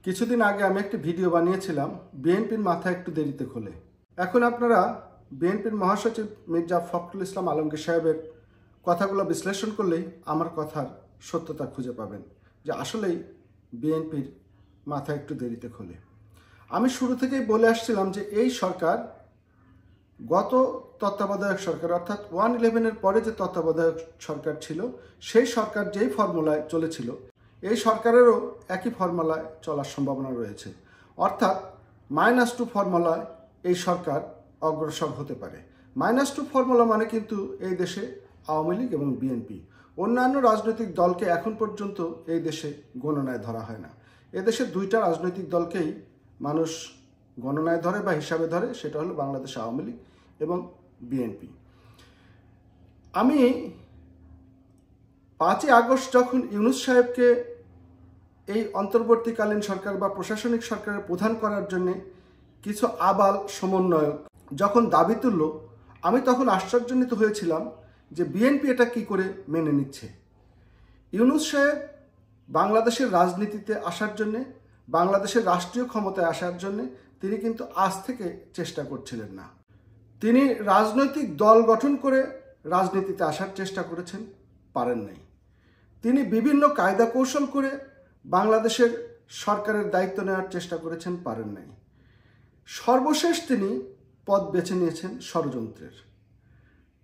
কিছুদিন আগে আমি একটি ভিডিও বানিয়েছিলাম বিএনপির মাথা একটু দেরিতে খোলে। এখন আপনারা বিএনপির মহাসচিব মির্জা ফখরুল ইসলাম আলমগীর সাহেবের কথাগুলো বিশ্লেষণ করলেই আমার কথার সত্যতা খুঁজে পাবেন যে আসলেই বিএনপির মাথা একটু দেরিতে খোলে। আমি শুরু থেকেই বলে আসছিলাম যে এই সরকার গত তত্ত্বাবধায়ক সরকার অর্থাৎ 1/11-এর পরে যে তত্ত্বাবধায়ক সরকার ছিল সেই সরকার যেই ফর্মুলায় চলেছিল এই সরকারেরও একই ফর্মুলায় চলার সম্ভাবনা রয়েছে, অর্থাৎ -2 ফর্মুলায় এই সরকার অগ্রসর হতে পারে। -2 ফর্মুলা মানে কিন্তু এই দেশে আওয়ামী লীগ এবং বিএনপি, অন্যান্য রাজনৈতিক দলকে এখন পর্যন্ত এই দেশে গণনায় ধরা হয় না। এদেশে দুইটা রাজনৈতিক দলকেই মানুষ গণনায় ধরে বা হিসাবে ধরে, সেটা হলো বাংলাদেশ আওয়ামী লীগ এবং বিএনপি। আমি 5ই আগস্ট যখন ইউনূস সাহেবকে এই অন্তর্বর্তীকালীন সরকার বা প্রশাসনিক সরকারের প্রধান করার জন্য কিছু আবাল সমন্বয়ক যখন দাবি তুলল, আমি তখন আশ্চর্যান্বিত হয়েছিলাম যে বিএনপি এটা কি করে মেনে নিচ্ছে। ইউনূস সাহেব বাংলাদেশের রাজনীতিতে আসার জন্যে, বাংলাদেশের রাষ্ট্রীয় ক্ষমতায় আসার জন্যে তিনি কিন্তু আজ থেকে চেষ্টা করছিলেন না। তিনি রাজনৈতিক দল গঠন করে রাজনীতিতে আসার চেষ্টা করেছেন, পারেন নাই। তিনি বিভিন্ন কায়দা কৌশল করে বাংলাদেশের সরকারের দায়িত্ব নেওয়ার চেষ্টা করেছেন, পারেন নাই। সর্বশেষ তিনি পথ বেছে নিয়েছেন ষড়যন্ত্রের।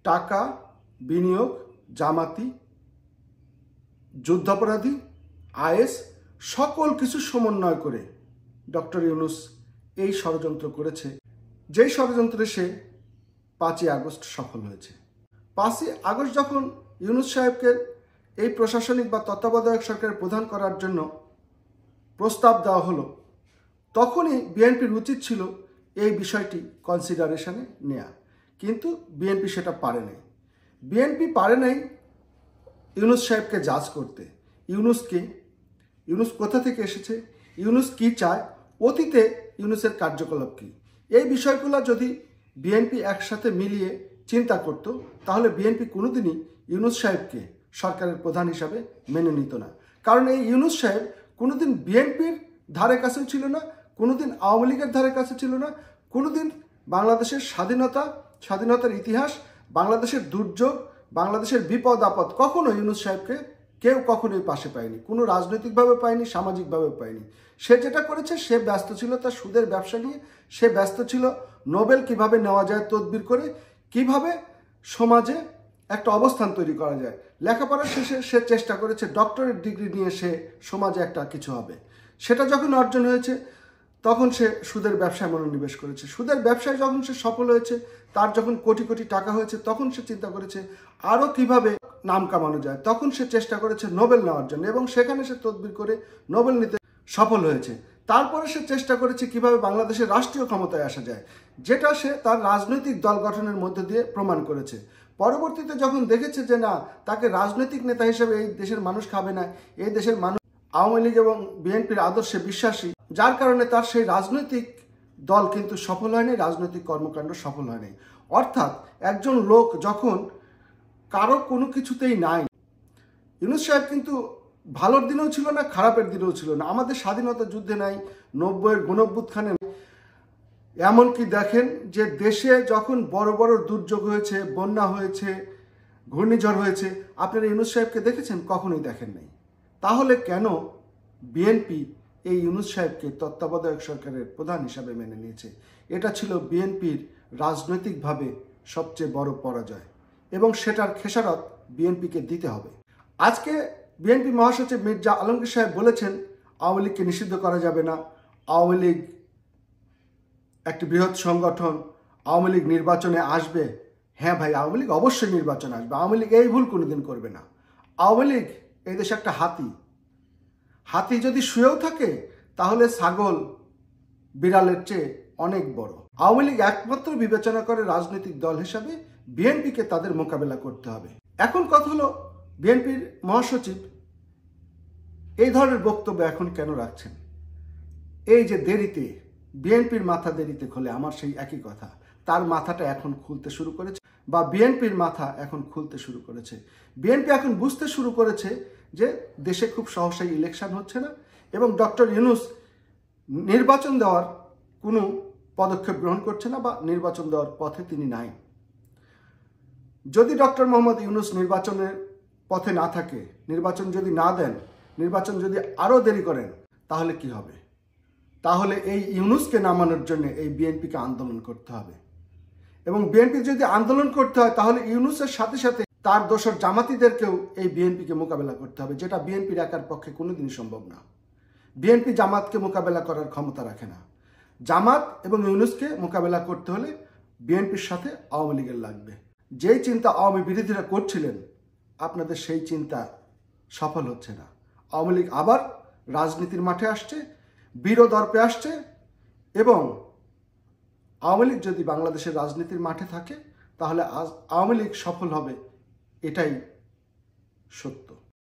টাকা, বিনিয়োগ, জামাতি, যুদ্ধাপরাধী, আইএস সকল কিছু সমন্বয় করে ডক্টর ইউনূস এই ষড়যন্ত্র করেছে, যেই ষড়যন্ত্রে সে 5ই আগস্ট সফল হয়েছে। 5ই আগস্ট যখন ইউনূস সাহেবকে এই প্রশাসনিক বা তত্ত্বাবধায়ক সরকারের প্রধান করার জন্য প্রস্তাব দেওয়া হলো, তখনই বিএনপির উচিত ছিল এই বিষয়টি কনসিডারেশনে নেওয়া, কিন্তু বিএনপি সেটা পারে নাই। বিএনপি পারে নাই ইউনূস সাহেবকে জাজ করতে। ইউনূস কোথা থেকে এসেছে, ইউনূস কি চায়, অতীতে ইউনূসের কার্যকলাপ কি, এই বিষয়গুলো যদি বিএনপি একসাথে মিলিয়ে চিন্তা করত, তাহলে বিএনপি কোনোদিনই ইউনূস সাহেবকে সরকারের প্রধান হিসাবে মেনে নিত না। কারণ এই ইউনূস সাহেব কোনোদিন বিএনপির ধারে কাছেও ছিল না, কোনোদিন আওয়ামী লীগের ধারে কাছে ছিল না, কোনোদিন বাংলাদেশের স্বাধীনতার ইতিহাস, বাংলাদেশের দুর্যোগ, বাংলাদেশের বিপদ আপদ কখনো ইউনূস সাহেবকে কেউ কখনোই পাশে পায়নি, কোনো রাজনৈতিকভাবে পায়নি, সামাজিকভাবে পায়নি। সে যেটা করেছে, সে ব্যস্ত ছিল তার সুদের ব্যবসা নিয়ে, সে ব্যস্ত ছিল নোবেল কিভাবে নেওয়া যায় তদবির করে, কিভাবে সমাজে একটা অবস্থান তৈরি করা যায়। লেখাপড়া শেষে সে চেষ্টা করেছে ডক্টরেট ডিগ্রি নিয়ে সে সমাজে একটা কিছু হবে। সেটা যখন অর্জন হয়েছে তখন সে সুদের ব্যবসায় মনোনিবেশ করেছে। সুদের ব্যবসায় যখন সে সফল হয়েছে, তার যখন কোটি কোটি টাকা হয়েছে, তখন সে চিন্তা করেছে আরও কিভাবে নাম কামানো যায়। তখন সে চেষ্টা করেছে নোবেল নেওয়ার জন্য এবং সেখানে সে তদবির করে নোবেল নিতে সফল হয়েছে। তারপরে সে চেষ্টা করেছে কিভাবে বাংলাদেশের রাষ্ট্রীয় ক্ষমতায় আসা যায়, যেটা সে তার রাজনৈতিক দল গঠনের মধ্যে দিয়ে প্রমাণ করেছে। পরবর্তীতে যখন দেখেছে যে না, তাকে রাজনৈতিক নেতা হিসেবে এই দেশের মানুষ খাবে না, এই দেশের মানুষ আওয়ামী লীগ এবং বিএনপির আদর্শে বিশ্বাসী, যার কারণে তার সেই রাজনৈতিক দল কিন্তু সফল হয়নি, রাজনৈতিক কর্মকাণ্ড সফল হয়নি। অর্থাৎ একজন লোক যখন কারো কোনো কিছুতেই নাই, ইউনূস সাহেব কিন্তু ভালোর দিনেও ছিল না, খারাপের দিনেও ছিল না। আমাদের স্বাধীনতা যুদ্ধে নাই, 90-এর গণঅভ্যুত্থানে নাই। এমনকি দেখেন যে দেশে যখন বড় বড় দুর্যোগ হয়েছে, বন্যা হয়েছে, ঘূর্ণিঝড় হয়েছে, আপনারা ইউনূস সাহেবকে দেখেছেন? কখনোই দেখেন নাই। তাহলে কেন বিএনপি এই ইউনূস সাহেবকে তত্ত্বাবধায়ক সরকারের প্রধান হিসাবে মেনে নিয়েছে? এটা ছিল বিএনপির রাজনৈতিকভাবে সবচেয়ে বড় পরাজয় এবং সেটার খেসারত বিএনপিকে দিতে হবে। আজকে বিএনপি মহাসচিব মির্জা আলমগীর সাহেব বলেছেন আওয়ামী লীগকে নিষিদ্ধ করা যাবে না, আওয়ামী লীগ একটি বৃহৎ সংগঠন, আওয়ামী লীগ নির্বাচনে আসবে। হ্যাঁ ভাই, আওয়ামী লীগ অবশ্যই নির্বাচনে আসবে। আওয়ামী লীগ এই ভুল কোনোদিন করবে না। আওয়ামী লীগ এই দেশে একটা হাতি যদি শুয়েও থাকে তাহলে ছাগল বিড়ালের চেয়ে অনেক বড়। আওয়ামী লীগ একমাত্র বিবেচনা করে রাজনৈতিক দল হিসাবে বিএনপিকে তাদের মোকাবেলা করতে হবে। এখন কথা হলো, বিএনপির মহাসচিব এই ধরনের বক্তব্য এখন কেন রাখছেন? এই যে দেরিতে বিএনপির মাথা দেরিতে খোলে, আমার সেই একই কথা, তার মাথাটা এখন খুলতে শুরু করেছে বা বিএনপির মাথা এখন খুলতে শুরু করেছে। বিএনপি এখন বুঝতে শুরু করেছে যে দেশে খুব সহসাই ইলেকশন হচ্ছে না এবং ডক্টর ইউনূস নির্বাচন দেওয়ার কোনো পদক্ষেপ গ্রহণ করছে না বা নির্বাচন দেওয়ার পথে তিনি নাই। যদি ডক্টর মোহাম্মদ ইউনূস নির্বাচনের পথে না থাকে, নির্বাচন যদি না দেন, নির্বাচন যদি আরও দেরি করেন, তাহলে কি হবে? তাহলে এই ইউনূসকে নামানোর জন্য এই বিএনপিকে আন্দোলন করতে হবে। এবং বিএনপি যদি আন্দোলন করতে হয়, তাহলে ইউনূসের সাথে সাথে তার দোসর জামাতিদেরকেও এই বিএনপিকে মোকাবেলা করতে হবে, যেটা বিএনপির একার পক্ষে কোনোদিনই সম্ভব না। বিএনপি জামাতকে মোকাবেলা করার ক্ষমতা রাখে না। জামাত এবং ইউনূসকে মোকাবেলা করতে হলে বিএনপির সাথে আওয়ামী লীগের লাগবে। যেই চিন্তা আওয়ামী বিরোধীরা করছিলেন, আপনাদের সেই চিন্তা সফল হচ্ছে না। আওয়ামী লীগ আবার রাজনীতির মাঠে আসছে, বীরদর্পে আসছে, এবং আওয়ামী লীগ যদি বাংলাদেশের রাজনীতির মাঠে থাকে, তাহলে আওয়ামী লীগ সফল হবে, এটাই সত্য।